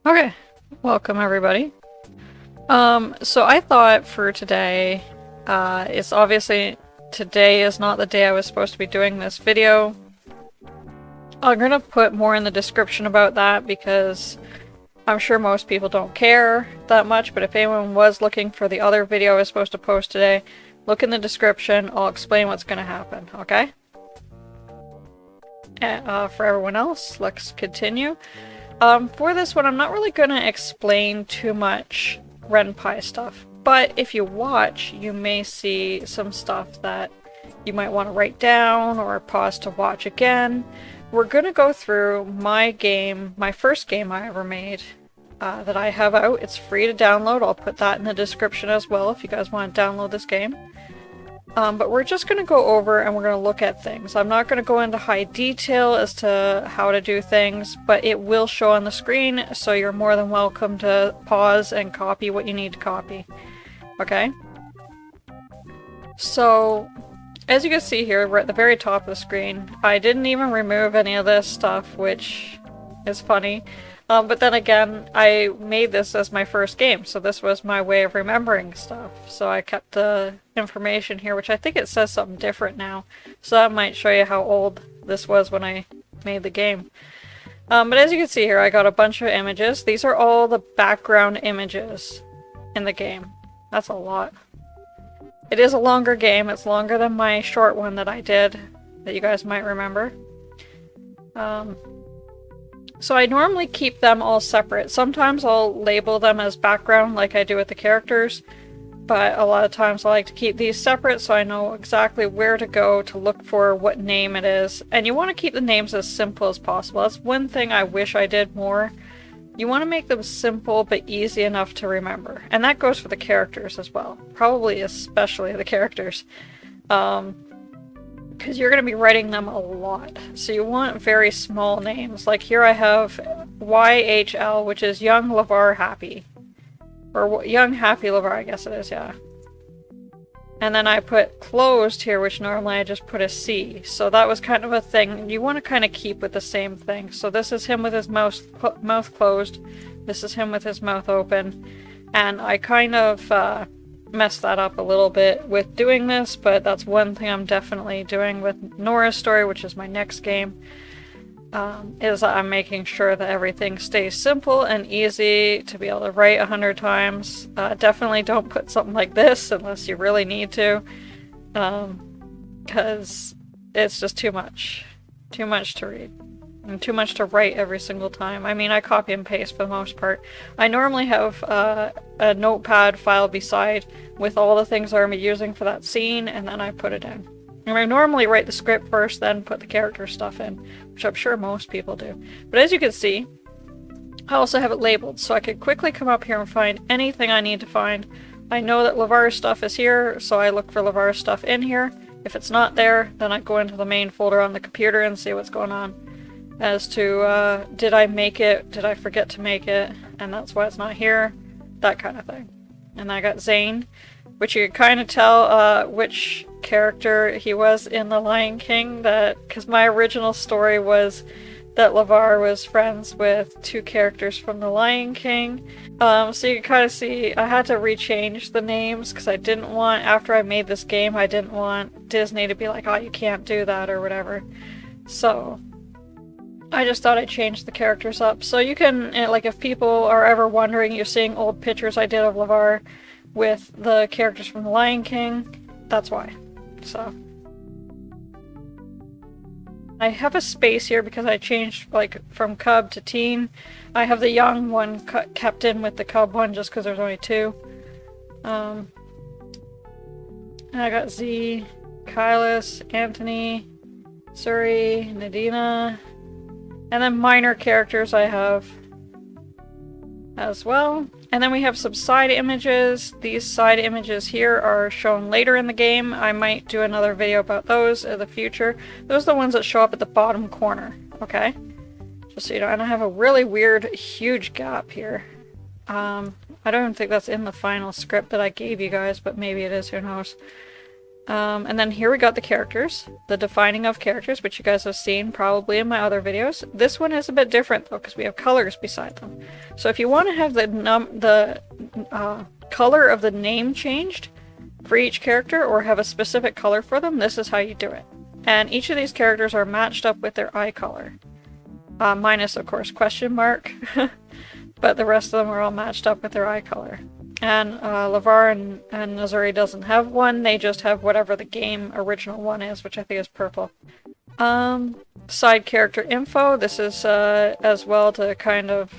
Okay, welcome everybody. So I thought for today, it's obviously today is not the day I was supposed to be doing this video. I'm gonna put more in the description about that because I'm sure most people don't care that much, but if anyone was looking for the other video I was supposed to post today, look in the description, I'll explain what's gonna happen, okay? For everyone else, let's continue. For this one, I'm not really going to explain too much Renpy stuff, but if you watch, you may see some stuff that you might want to write down or pause to watch again. We're going to go through my game, my first game I ever made that I have out. It's free to download. I'll put that in the description as well if you guys want to download this game. But we're just going to go over and we're going to look at things. I'm not going to go into high detail as to how to do things, but it will show on the screen, so you're more than welcome to pause and copy what you need to copy. Okay? So, as you can see here, we're at the very top of the screen. I didn't even remove any of this stuff, which is funny. But then again, I made this as my first game, so this was my way of remembering stuff. So I kept the information here, which I think it says something different now. So that might show you how old this was when I made the game. But as you can see here, I got a bunch of images. These are all the background images in the game. That's a lot. It is a longer game. It's longer than my short one that I did, that you guys might remember. So I normally keep them all separate. Sometimes I'll label them as background like I do with the characters, but a lot of times I like to keep these separate so I know exactly where to go to look for what name it is. And you want to keep the names as simple as possible. That's one thing I wish I did more. You want to make them simple but easy enough to remember. And that goes for the characters as well. Probably especially the characters. Because you're going to be writing them a lot. So you want very small names. Like here I have YHL, which is Young Lavar Happy. Or Young Happy Lavar, I guess it is, yeah. And then I put closed here, which normally I just put a C. So that was kind of a thing. You want to kind of keep with the same thing. So this is him with his mouth closed. This is him with his mouth open. And I kind of messed that up a little bit with doing this, but that's one thing I'm definitely doing with Nora's story, which is my next game, is I'm making sure that everything stays simple and easy to be able to write 100 times. Definitely don't put something like this unless you really need to, because it's just too much to read. And too much to write every single time. I mean, I copy and paste for the most part. I normally have a notepad file beside with all the things I'm using for that scene, and then I put it in. And I normally write the script first, then put the character stuff in, which I'm sure most people do. But as you can see, I also have it labeled, so I could quickly come up here and find anything I need to find. I know that Lavar's stuff is here, so I look for Lavar's stuff in here. If it's not there, then I go into the main folder on the computer and see what's going on. As to, did I make it? Did I forget to make it? And that's why it's not here. That kind of thing. And I got Zane, which you can kind of tell which character he was in The Lion King. Because my original story was that Lavar was friends with two characters from The Lion King. So you can kind of see I had to rechange the names because I didn't want, after I made this game, I didn't want Disney to be like, oh, you can't do that or whatever. So I just thought I'd change the characters up. So you can, like, if people are ever wondering, you're seeing old pictures I did of Lavar with the characters from The Lion King, that's why. So I have a space here because I changed, like, from cub to teen. I have the young one kept in with the cub one just because there's only two. And I got Z, Kylas, Anthony, Suri, Nadina. And then minor characters I have as well. And then we have some side images. These side images here are shown later in the game. I might do another video about those in the future. Those are the ones that show up at the bottom corner, okay? Just so you know, and I have a really weird, huge gap here. I don't even think that's in the final script that I gave you guys, but maybe it is, who knows. And then here we got the characters, the defining of characters, which you guys have seen probably in my other videos. This one is a bit different though, because we have colors beside them. So if you want to have the color of the name changed for each character, or have a specific color for them, this is how you do it. And each of these characters are matched up with their eye color. Minus, of course, question mark. But the rest of them are all matched up with their eye color. And LeVar and Nazuri doesn't have one, they just have whatever the game original one is, which I think is purple. Side character info, this is as well to kind of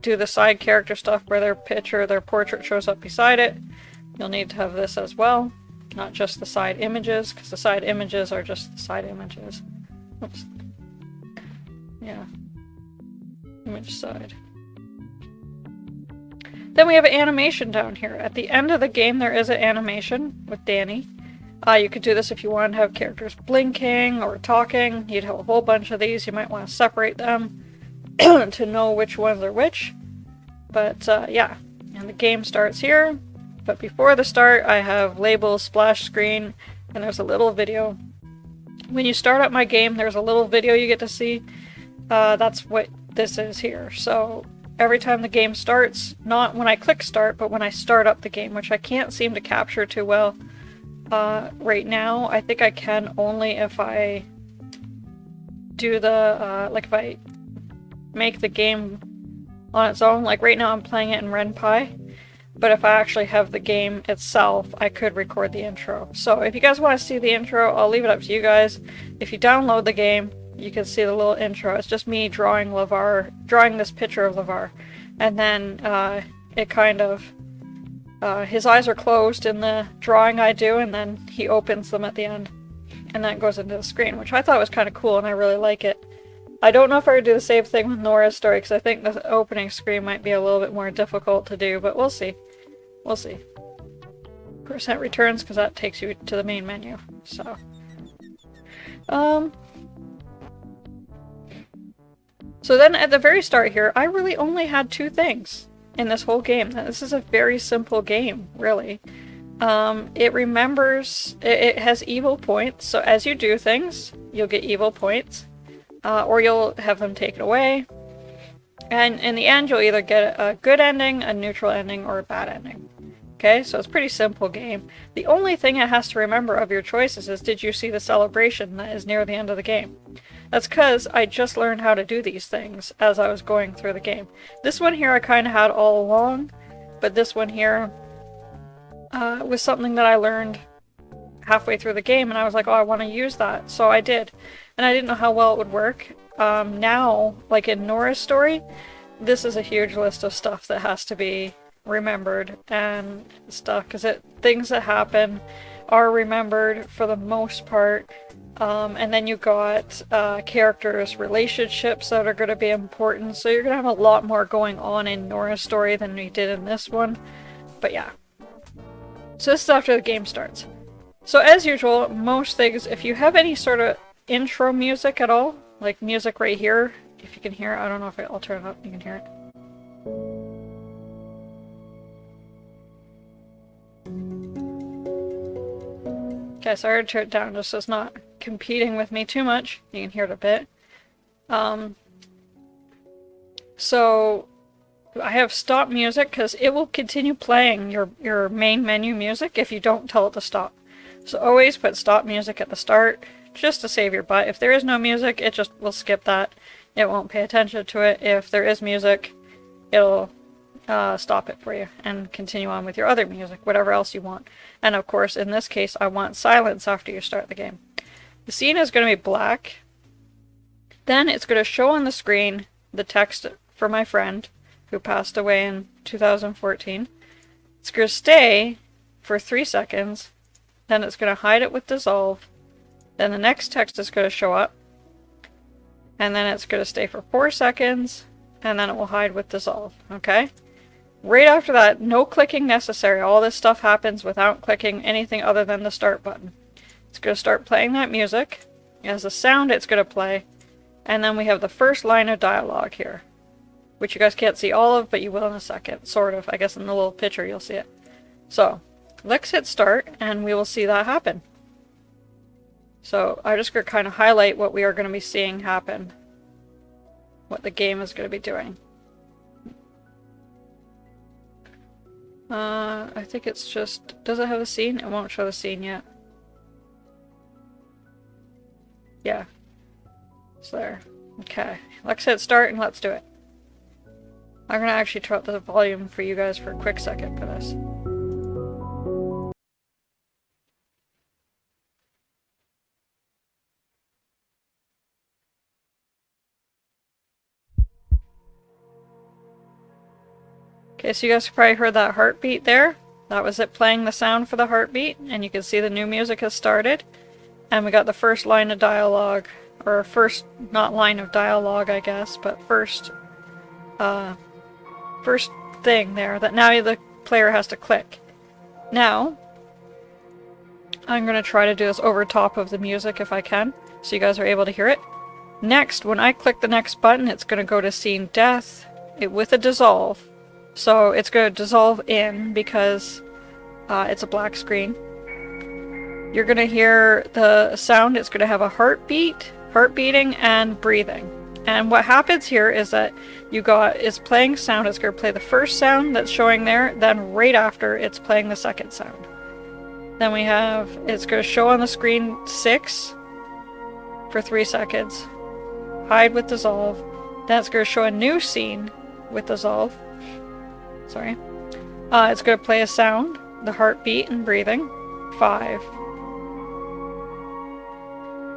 do the side character stuff where their picture, their portrait shows up beside it. You'll need to have this as well, not just the side images, because the side images are just the side images. Oops. Yeah. Image side. Then we have an animation down here. At the end of the game there is an animation with Danny. You could do this if you want to have characters blinking or talking. You'd have a whole bunch of these. You might want to separate them to know which ones are which. But yeah, and the game starts here. But before the start I have labels, splash screen, and there's a little video. When you start up my game there's a little video you get to see. That's what this is here. So every time the game starts, not when I click start, but when I start up the game, which I can't seem to capture too well right now. I think I can only if I do the, like if I make the game on its own. Like right now I'm playing it in Renpy, but if I actually have the game itself, I could record the intro. So if you guys want to see the intro, I'll leave it up to you guys. If you download the game, you can see the little intro. It's just me drawing LeVar, drawing this picture of LeVar. And then it kind of, his eyes are closed in the drawing I do, and then he opens them at the end. And then it goes into the screen, which I thought was kind of cool, and I really like it. I don't know if I would do the same thing with Nora's story, because I think the opening screen might be a little bit more difficult to do, but we'll see. We'll see. Percent returns, because that takes you to the main menu. So, so then at the very start here, I really only had two things in this whole game. This is a very simple game, really. It remembers, it has evil points, so as you do things, you'll get evil points, or you'll have them taken away. And in the end, you'll either get a good ending, a neutral ending, or a bad ending. Okay, so it's a pretty simple game. The only thing it has to remember of your choices is, did you see the celebration that is near the end of the game? That's because I just learned how to do these things as I was going through the game. This one here I kind of had all along, but this one here was something that I learned halfway through the game, and I was like, oh, I want to use that. So I did. And I didn't know how well it would work. Now, like in Nora's story, this is a huge list of stuff that has to be remembered and stuff, because things that happen are remembered for the most part. And then you got characters' relationships that are going to be important, so you're going to have a lot more going on in Nora's story than we did in this one. But yeah. So this is after the game starts. So as usual, most things, if you have any sort of intro music at all, like music right here, if you can hear it, I don't know if I'll turn it up, you can hear it. Okay, so I already turned it down just so it's not competing with me too much. You can hear it a bit. So I have stop music because it will continue playing your main menu music if you don't tell it to stop. So always put stop music at the start just to save your butt. If there is no music, it just will skip that. It won't pay attention to it. If there is music, it'll stop it for you and continue on with your other music, whatever else you want. And of course, in this case, I want silence after you start the game. The scene is going to be black. Then it's going to show on the screen the text for my friend who passed away in 2014. It's going to stay for 3 seconds. Then it's going to hide it with dissolve. Then the next text is going to show up. And then it's going to stay for 4 seconds. And then it will hide with dissolve. Okay? Right after that, no clicking necessary. All this stuff happens without clicking anything other than the start button. It's going to start playing that music. As a sound, it's going to play. And then we have the first line of dialogue here, which you guys can't see all of, but you will in a second. Sort of. I guess in the little picture you'll see it. So, let's hit start and we will see that happen. So I'm just going to kind of highlight what we are going to be seeing happen. What the game is going to be doing. I think it's just... Does it have a scene? It won't show the scene yet. Yeah. It's there. Okay. Let's hit start and let's do it. I'm going to actually turn up the volume for you guys for a quick second for this. Okay, so you guys probably heard that heartbeat there. That was it playing the sound for the heartbeat, and you can see the new music has started. And we got the first line of dialogue, or first, not line of dialogue, I guess, but first thing there that now the player has to click. Now, I'm going to try to do this over top of the music if I can, so you guys are able to hear it. Next, when I click the next button, it's going to go to scene death with a dissolve. So it's going to dissolve in because it's a black screen. You're going to hear the sound. It's going to have a heartbeat, heart beating, and breathing. And what happens here is that it's playing sound. It's going to play the first sound that's showing there. Then right after, it's playing the second sound. Then we have, it's going to show on the screen 6 for 3 seconds. Hide with dissolve. Then it's going to show a new scene with dissolve. Sorry. It's going to play a sound, the heartbeat and breathing, 5.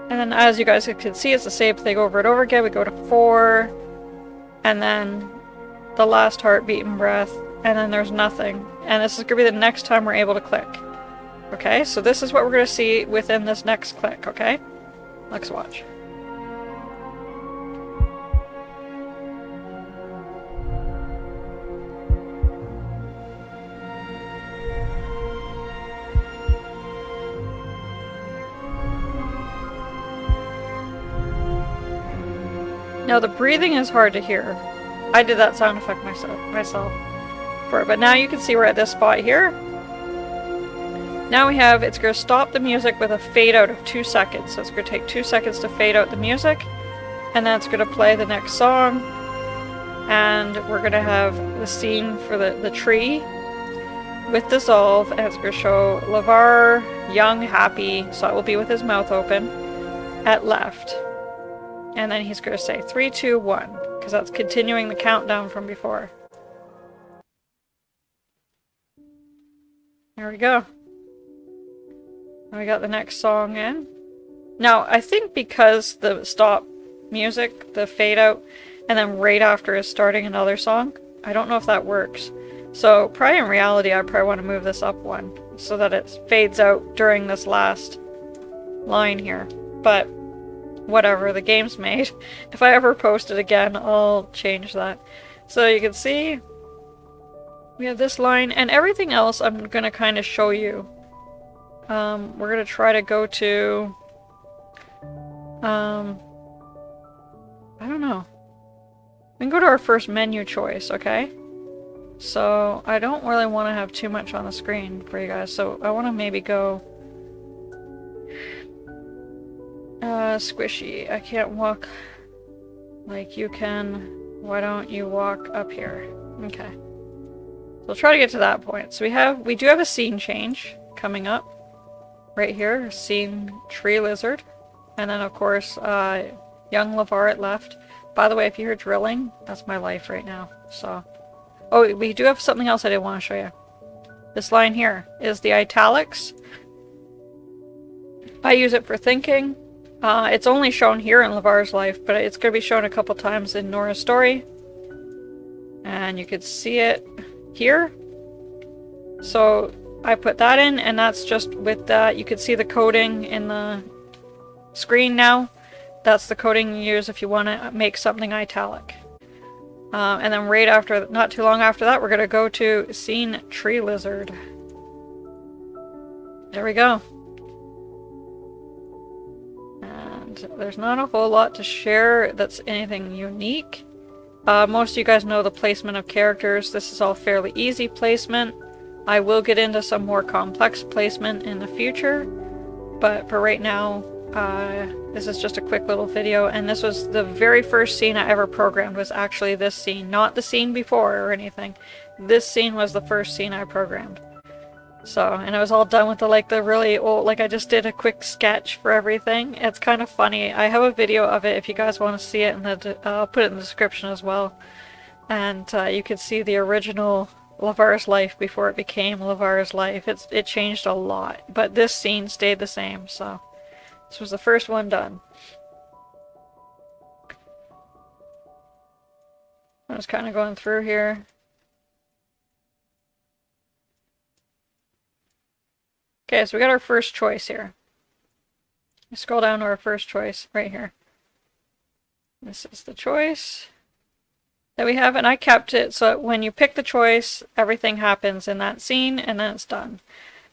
And then as you guys can see, it's the same thing over and over again. We go to 4, and then the last heartbeat and breath, and then there's nothing. And this is going to be the next time we're able to click. Okay, so this is what we're going to see within this next click, okay? Let's watch. Now the breathing is hard to hear. I did that sound effect myself for it, but now you can see we're at this spot here. Now it's going to stop the music with a fade out of 2 seconds. So it's going to take 2 seconds to fade out the music, and then it's going to play the next song, and we're going to have the scene for the tree with dissolve, and it's going to show LeVar, young, happy, so it will be with his mouth open, at left. And then he's going to say 3, 2, 1, because that's continuing the countdown from before. There we go. And we got the next song in. Now, I think because the stop music, the fade out, and then right after is starting another song, I don't know if that works. So, probably in reality, I probably want to move this up 1, so that it fades out during this last line here. But whatever, the game's made. If I ever post it again, I'll change that. So you can see we have this line, and everything else I'm going to kind of show you. We're going to try to go to... I don't know. We can go to our first menu choice, okay? So I don't really want to have too much on the screen for you guys, so I want to maybe go... squishy. I can't walk like you can. Why don't you walk up here? Okay. So we'll try to get to that point. So we do have a scene change coming up. Right here, scene tree lizard. And then of course, young LeVar at left. By the way, if you hear drilling, that's my life right now. So, oh, we do have something else I did want to show you. This line here is the italics. I use it for thinking. It's only shown here in LeVar's life, but it's going to be shown a couple times in Nora's story. And you could see it here. So I put that in, and that's just with that. You could see the coding in the screen now. That's the coding you use if you want to make something italic. And then right after, not too long after that, we're going to go to scene tree lizard. There we go. There's not a whole lot to share that's anything unique. Most of you guys know the placement of characters. This is all fairly easy placement. I will get into some more complex placement in the future, but for right now, this is just a quick little video, and this was the very first scene I ever programmed, was actually this scene, not the scene before or anything. This scene was the first scene I programmed. So, and it was all done with the really old, I just did a quick sketch for everything. It's kind of funny. I have a video of it if you guys want to see it, and I'll put it in the description as well. And you can see the original LeVar's life before it became LeVar's life. It changed a lot, but this scene stayed the same, so this was the first one done. I was kind of going through here. Okay, so we got our first choice here. Scroll down to our first choice right here. This is the choice that we have, and I kept it so that when you pick the choice, everything happens in that scene, and then it's done.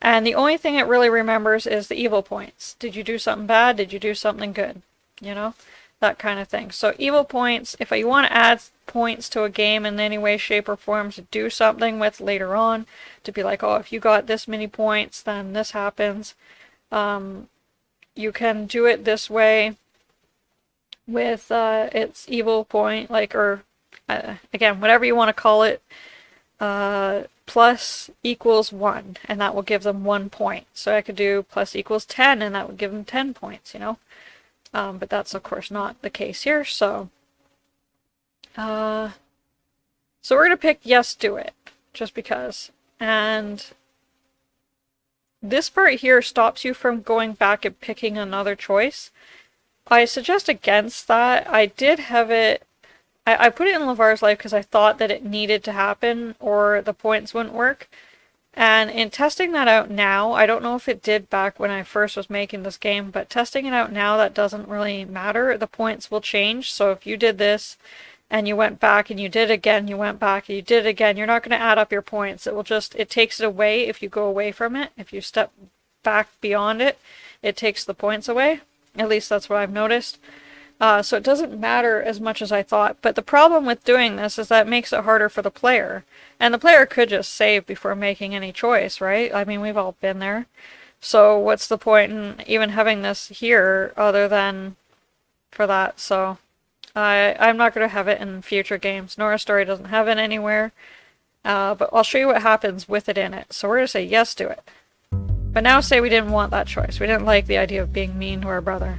And the only thing it really remembers is the evil points. Did you do something bad? Did you do something good? You know? That kind of thing. So evil points, if you want to add points to a game in any way, shape, or form to do something with later on, to be like, oh, if you got this many points, then this happens. You can do it this way with its evil point, again, whatever you want to call it, plus equals 1, and that will give them 1 point. So I could do plus equals 10, and that would give them 10 points, you know? But that's of course not the case here, so we're gonna pick yes, do it, just because. And this part here stops you from going back and picking another choice. I suggest against that. I did have it, I put it in LeVar's life because I thought that it needed to happen or the points wouldn't work. And in testing that out now, I don't know if it did back when I first was making this game, but testing it out now, that doesn't really matter. The points will change. So if you did this and you went back and you did it again, you went back and you did it again, you're not going to add up your points. It takes it away if you go away from it. If you step back beyond it, it takes the points away. At least that's what I've noticed. So it doesn't matter as much as I thought. But the problem with doing this is that it makes it harder for the player. And the player could just save before making any choice, right? I mean, we've all been there. So what's the point in even having this here other than for that? So I'm not going to have it in future games. Nora Story doesn't have it anywhere. But I'll show you what happens with it in it. So we're going to say yes to it. But now say we didn't want that choice. We didn't like the idea of being mean to our brother.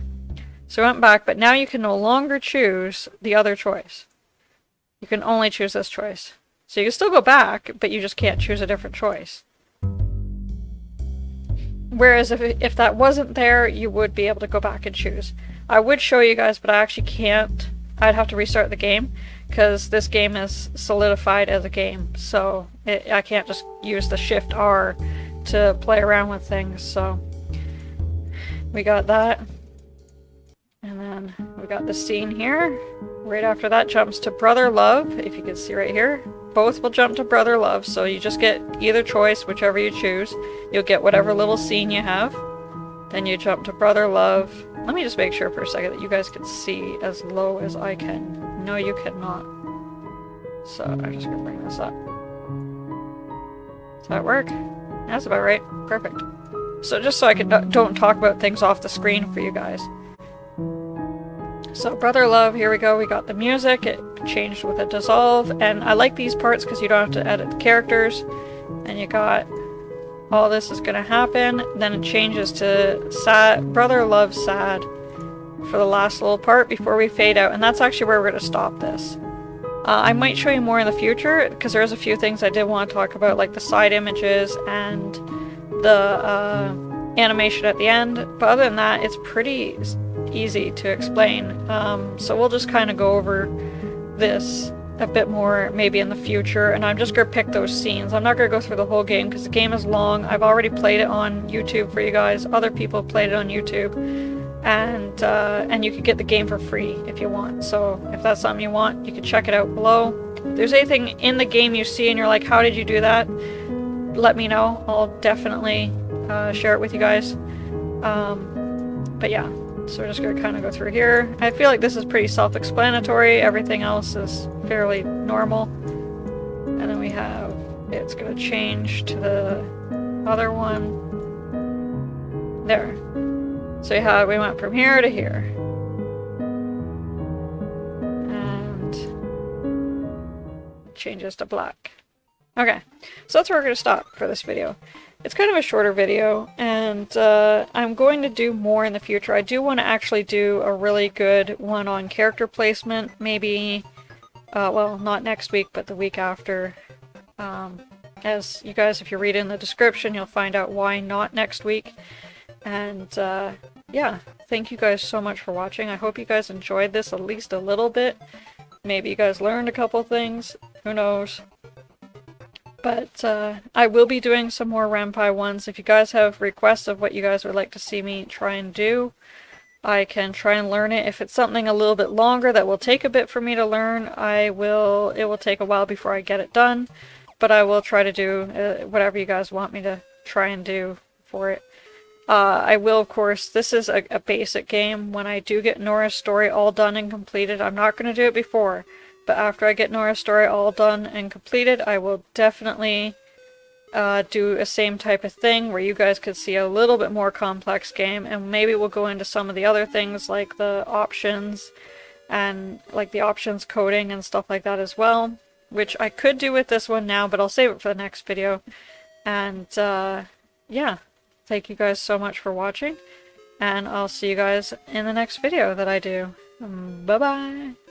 So we went back, but now you can no longer choose the other choice. You can only choose this choice. So you can still go back, but you just can't choose a different choice. Whereas if that wasn't there, you would be able to go back and choose. I would show you guys, but I actually can't. I'd have to restart the game, because this game is solidified as a game. So I can't just use the Shift R to play around with things. So we got that. And then we got the scene here. Right after that jumps to Brother Love, if you can see right here. Both will jump to Brother Love, so you just get either choice, whichever you choose. You'll get whatever little scene you have. Then you jump to Brother Love. Let me just make sure for a second that you guys can see as low as I can. No, you cannot. So I'm just gonna bring this up. Does that work? That's about right. Perfect. So just so I can don't talk about things off the screen for you guys. So Brother Love, here we go, we got the music, it changed with a dissolve, and I like these parts because you don't have to edit the characters, and you got all this is going to happen, then it changes to sad, Brother Love sad for the last little part before we fade out, and that's actually where we're going to stop this. I might show you more in the future, because there's a few things I did want to talk about, like the side images and the animation at the end, but other than that, it's pretty easy to explain. So we'll just kind of go over this a bit more maybe in the future, and I'm just going to pick those scenes. I'm not going to go through the whole game because the game is long. I've already played it on YouTube for you guys. Other people have played it on YouTube, and you can get the game for free if you want. So if that's something you want, you can check it out below. If there's anything in the game you see and you're like, how did you do that? Let me know. I'll definitely share it with you guys. But yeah. So we're just going to kind of go through here. I feel like this is pretty self-explanatory. Everything else is fairly normal. And then we have it's gonna change to the other one. There. So we went from here to here. And it changes to black. Okay, so that's where we're going to stop for this video. It's kind of a shorter video, and I'm going to do more in the future. I do want to actually do a really good one on character placement, maybe, well, not next week, but the week after. As you guys, if you read in the description, you'll find out why not next week. And yeah, thank you guys so much for watching. I hope you guys enjoyed this at least a little bit. Maybe you guys learned a couple things. Who knows? But I will be doing some more Renpy ones. If you guys have requests of what you guys would like to see me try and do, I can try and learn it. If it's something a little bit longer that will take a bit for me to learn, it will take a while before I get it done. But I will try to do whatever you guys want me to try and do for it. I will, of course, this is a basic game. When I do get Nora's story all done and completed, I'm not going to do it before, but after I get Nora's story all done and completed, I will definitely do a same type of thing where you guys could see a little bit more complex game, and maybe we'll go into some of the other things like the options and like the options coding and stuff like that as well, which I could do with this one now, but I'll save it for the next video. And yeah. Thank you guys so much for watching, and I'll see you guys in the next video that I do. Bye-bye!